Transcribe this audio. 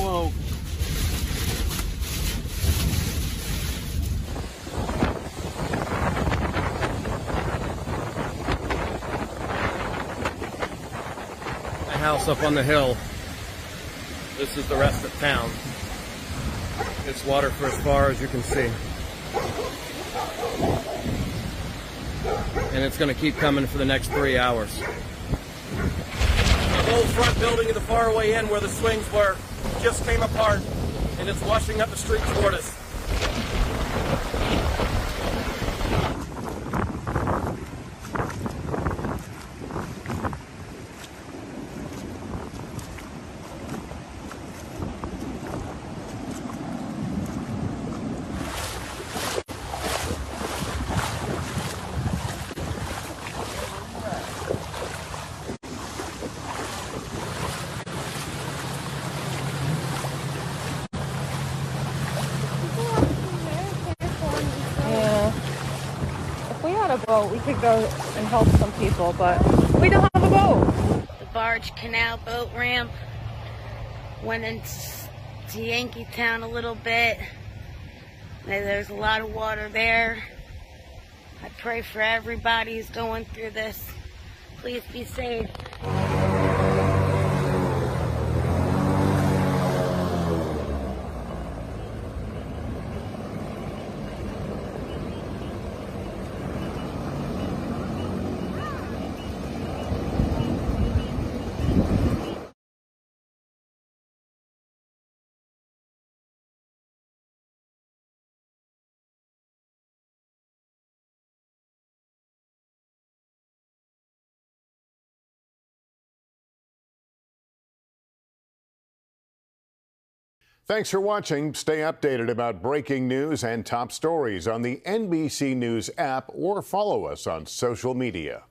smoke. My house up on the hill. This is the rest of town. It's water for as far as you can see. And it's going to keep coming for the next 3 hours. The old front building of the faraway inn where the swings were just came apart, and it's washing up the street toward us. A boat, we could go and help some people, but we don't have a boat. The barge canal boat ramp went into Yankeetown a little bit. There's a lot of water there. I pray for everybody who's going through this. Please be safe. Thanks for watching. Stay updated about breaking news and top stories on the NBC News app or follow us on social media.